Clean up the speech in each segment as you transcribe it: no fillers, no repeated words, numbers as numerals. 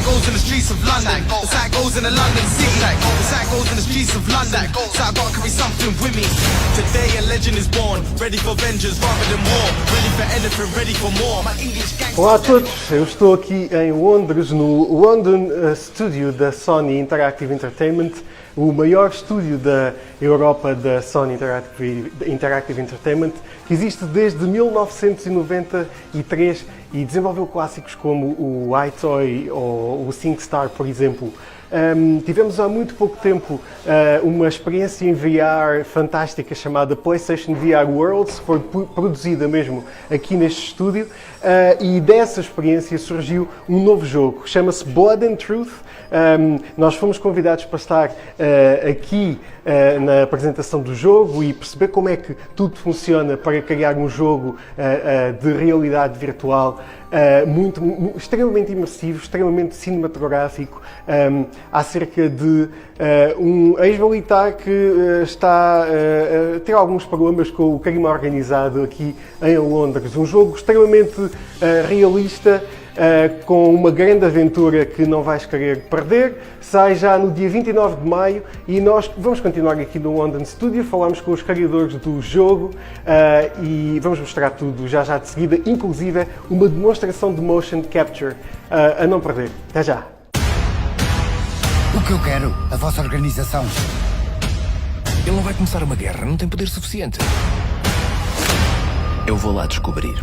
SIE goes in the streets of London. The SIE goes in the London city. The SIE goes in the streets of London. So I gotta carry something with me. Today a legend is born, ready for vengeance rather than war. Ready for anything, ready for more. My English gang. Olá a todos, eu estou aqui em Londres, no London Studio da Sony Interactive Entertainment, o maior estúdio da Europa da Sony Interactive Entertainment, que existe desde 1993 e desenvolveu clássicos como o iToy ou o SingStar, por exemplo. Tivemos há muito pouco tempo uma experiência em VR fantástica chamada PlayStation VR Worlds, foi produzida mesmo aqui neste estúdio, e dessa experiência surgiu um novo jogo, chama-se Blood and Truth. Nós fomos convidados para estar aqui na apresentação do jogo e perceber como é que tudo funciona para criar um jogo de realidade virtual extremamente imersivo, extremamente cinematográfico, acerca de um ex-militar que está a ter alguns problemas com o crime organizado aqui em Londres. Um jogo extremamente realista, com uma grande aventura que não vais querer perder. Sai já no dia 29 de maio e nós vamos continuar aqui no London Studio, falamos com os criadores do jogo e vamos mostrar tudo já de seguida, inclusive uma demonstração de motion capture a não perder. Até já! O que eu quero? A vossa organização. Ele não vai começar uma guerra, não tem poder suficiente. Eu vou lá descobrir.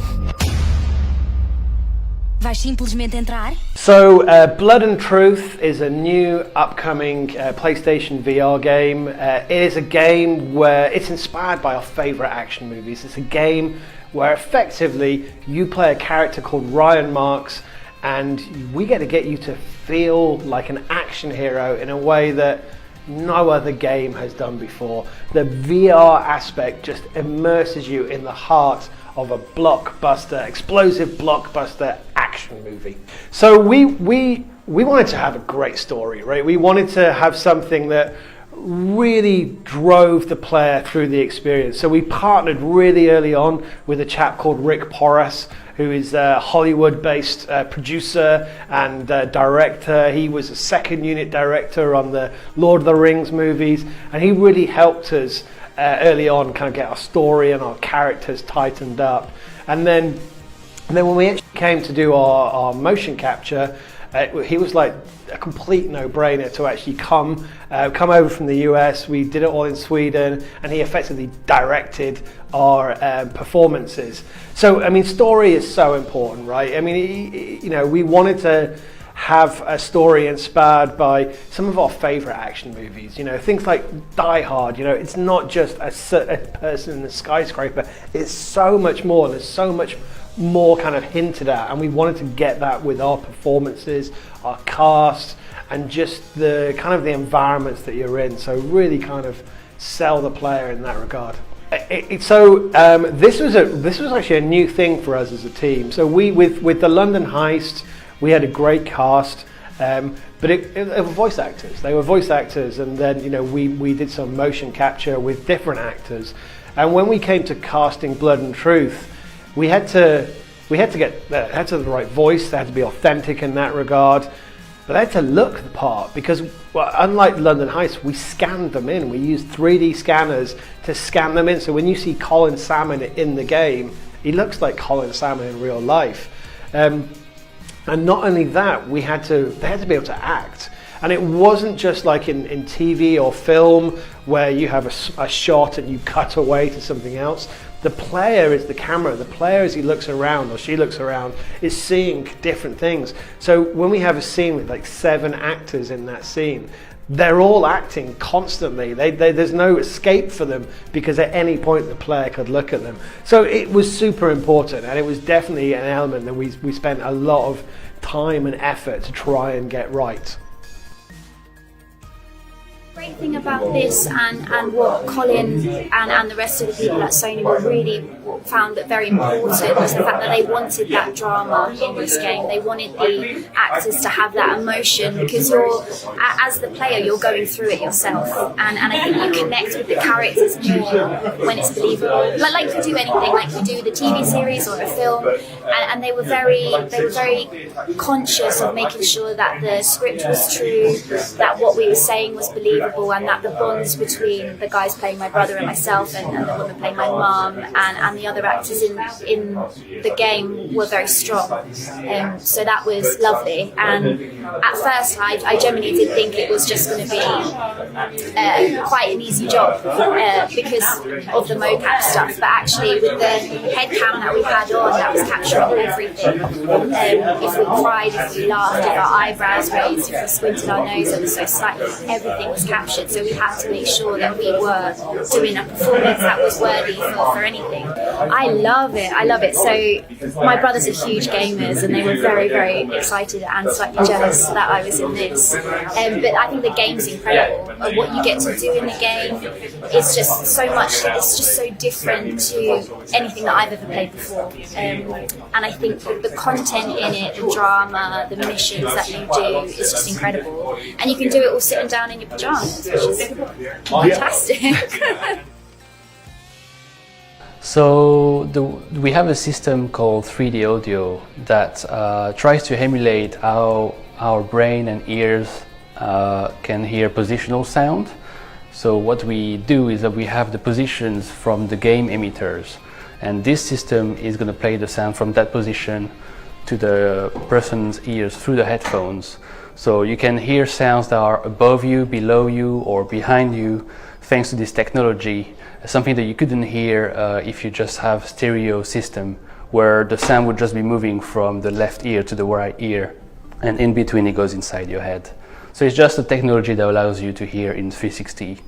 Vais simplesmente entrar? So, Blood and Truth is a new upcoming PlayStation VR game. It is a game where it's inspired by our favourite action movies. It's a game where effectively you play a character called Ryan Marks and we get you to feel like an action hero in a way that no other game has done before. The VR aspect just immerses you in the heart of a blockbuster, explosive blockbuster action movie. So we wanted to have a great story, right? We wanted to have something that really drove the player through the experience. So we partnered really early on with a chap called Rick Porras, who is a Hollywood-based producer and director. He was a second unit director on the Lord of the Rings movies, and he really helped us early on kind of get our story and our characters tightened up. And then when we actually came to do our motion capture, he was like a complete no-brainer to actually come over from the US. We did it all in Sweden, and he effectively directed our performances. So, I mean, story is so important, right? I mean, we wanted to have a story inspired by some of our favorite action movies, things like Die Hard. It's not just a person in a skyscraper, it's so much more. There's so much more kind of hinted at, and we wanted to get that with our performances, our cast, and just the kind of the environments that you're in, so really kind of sell the player in that regard. This was actually a new thing for us as a team. So we with the London Heist, we had a great cast, but they were voice actors. They were voice actors, and then we did some motion capture with different actors. And when we came to casting Blood and Truth, we had to get the right voice. They had to be authentic in that regard, but they had to look the part because, well, unlike London Heist, we scanned them in. We used 3D scanners to scan them in. So when you see Colin Salmon in the game, he looks like Colin Salmon in real life. And not only that, they had to be able to act. And it wasn't just like in TV or film where you have a shot and you cut away to something else. The player is the camera. The player, as he looks around or she looks around, is seeing different things. So when we have a scene with like 7 actors in that scene, they're all acting constantly. There's no escape for them because at any point the player could look at them. So it was super important, and it was definitely an element that we spent a lot of time and effort to try and get right. great thing about this and what Colin and the rest of the people at Sony were really found that very important was the fact that they wanted that drama in this game. They wanted the actors to have that emotion because as the player, you're going through it yourself, and I think you connect with the characters more when it's believable. Like you do anything, like you do the TV series or a film, and they were very conscious of making sure that the script was true, that what we were saying was believable, and that the bonds between the guys playing my brother and myself and the woman playing my mum and the other actors in the game were very strong. So that was lovely. And at first I genuinely did think it was just going to be quite an easy job because of the mocap stuff, but actually with the head cam that we had on, that was capturing everything. If we cried, if we laughed, if our eyebrows raised, if we squinted our nose ever so slightly, everything was captured. So we had to make sure that we were doing a performance that was worthy for anything. I love it. So my brothers are huge gamers and they were very, very excited and slightly jealous that I was in this. But I think the game's incredible. What you get to do in the game is just so much, it's just so different to anything that I've ever played before. And I think the content in it, the drama, the missions that you do is just incredible. And you can do it all sitting down in your pajamas, which is fantastic. So we have a system called 3D audio that tries to emulate how our brain and ears can hear positional sound. So what we do is that we have the positions from the game emitters, and this system is going to play the sound from that position to the person's ears through the headphones. So you can hear sounds that are above you, below you, or behind you thanks to this technology. Something that you couldn't hear if you just have stereo system, where the sound would just be moving from the left ear to the right ear, and in between it goes inside your head. So it's just a technology that allows you to hear in 360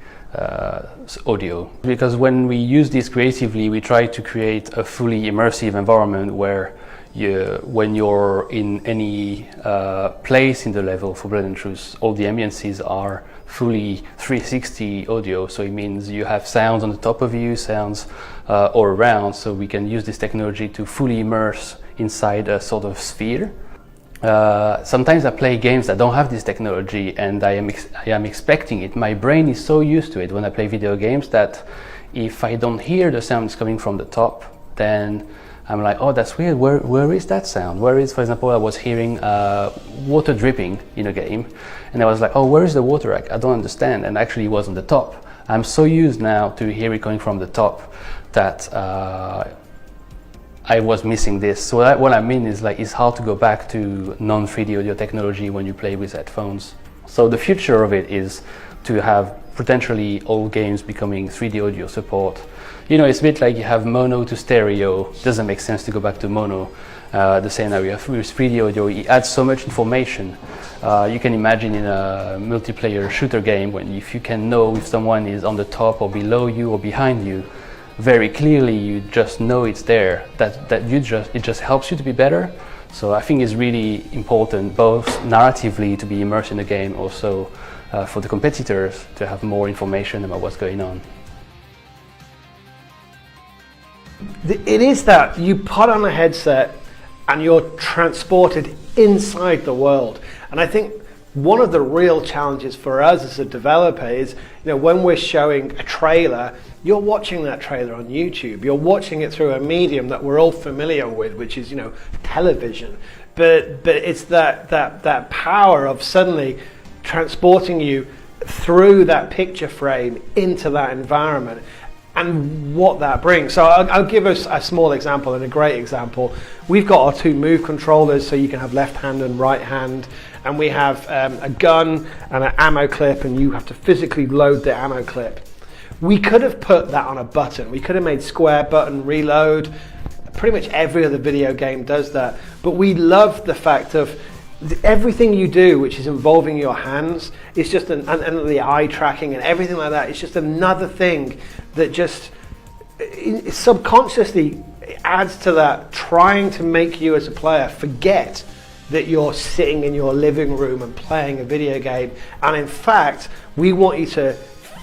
audio. Because when we use this creatively, we try to create a fully immersive environment where when you're in any place in the level for Blood and Truth, all the ambiences are fully 360 audio. So it means you have sounds on the top of you, sounds all around. So we can use this technology to fully immerse inside a sort of sphere. Sometimes I play games that don't have this technology, and I am expecting it. My brain is so used to it when I play video games that if I don't hear the sounds coming from the top, then I'm like, oh, that's weird. Where is that sound? Where is, for example, I was hearing water dripping in a game, and I was like, oh, where is the water? I don't understand. And actually, it was on the top. I'm so used now to hear it coming from the top that I was missing this. So what I mean is, like, it's hard to go back to non-3D audio technology when you play with headphones. So the future of it is to have potentially all games becoming 3D audio support. You know, it's a bit like you have mono to stereo. It doesn't make sense to go back to mono. The same now, with 3D audio, it adds so much information. You can imagine in a multiplayer shooter game, when if you can know if someone is on the top or below you or behind you, very clearly you just know it's there. It just helps you to be better. So I think it's really important, both narratively to be immersed in the game, also for the competitors to have more information about what's going on. It is that you put on a headset and you're transported inside the world. And I think one of the real challenges for us as a developer is, when we're showing a trailer, you're watching that trailer on YouTube. You're watching it through a medium that we're all familiar with, which is, television. But it's that power of suddenly transporting you through that picture frame into that environment, and what that brings. So I'll give us a small example, and a great example. We've got our two move controllers, so you can have left hand and right hand, and we have a gun and an ammo clip, and you have to physically load the ammo clip. We could have put that on a button. We could have made square button reload. Pretty much every other video game does that. But we love the fact of everything you do, which is involving your hands, is just and the eye tracking and everything like that. It's just another thing that just subconsciously adds to that, trying to make you as a player forget that you're sitting in your living room and playing a video game. And in fact, we want you to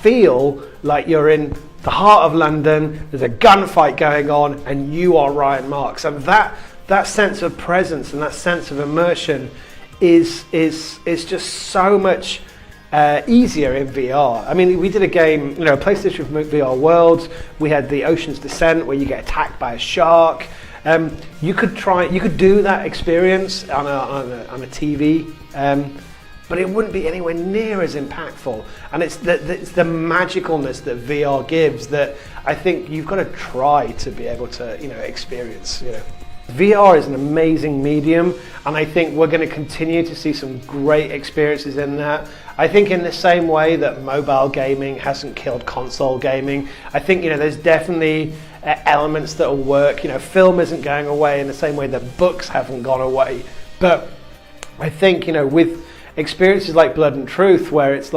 feel like you're in the heart of London, there's a gunfight going on, and you are Ryan Marks. And that sense of presence and that sense of immersion is just so much easier in VR. I mean, we did a game, PlayStation VR Worlds. We had the Ocean's Descent where you get attacked by a shark. You could do that experience on a TV, but it wouldn't be anywhere near as impactful. And it's the magicalness that VR gives that I think you've got to try to be able to experience. VR is an amazing medium, and I think we're going to continue to see some great experiences in that. I think in the same way that mobile gaming hasn't killed console gaming, I think there's definitely elements that will work. Film isn't going away in the same way that books haven't gone away. But I think with experiences like Blood and Truth, where it's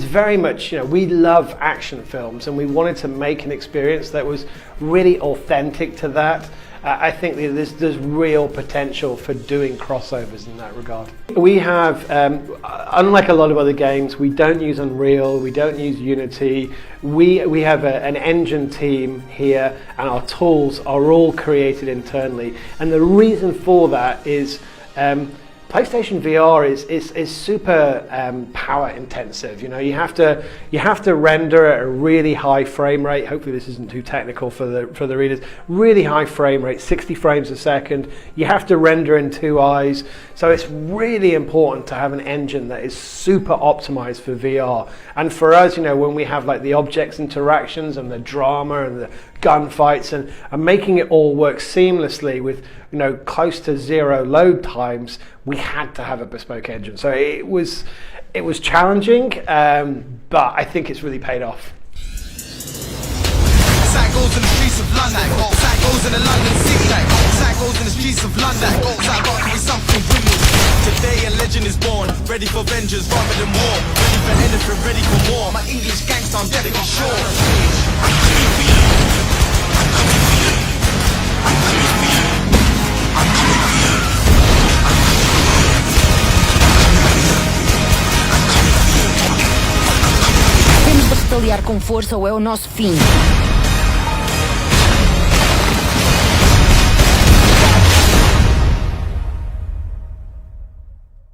very much, we love action films, and we wanted to make an experience that was really authentic to that. I think there's real potential for doing crossovers in that regard. We have, unlike a lot of other games, we don't use Unreal, we don't use Unity. We have an engine team here, and our tools are all created internally. And the reason for that is PlayStation VR is super power intensive. You have to render at a really high frame rate. Hopefully this isn't too technical for the readers. Really high frame rate, 60 frames a second. You have to render in 2 eyes. So it's really important to have an engine that is super optimized for VR. And for us, when we have the objects interactions and the drama and the gunfights and making it all work seamlessly with close to 0 load times, we had to have a bespoke engine. So it was challenging, but I think it's really paid off. Side goes in the streets of London. Side goes in the London city. Side goes in the streets of London. Side got to be something with me. Today a legend is born, ready for vengeance rather than war. Ready for anything, ready for more. My English gangster, I'm dead for sure. Temos de retaliar com força ou é o nosso fim.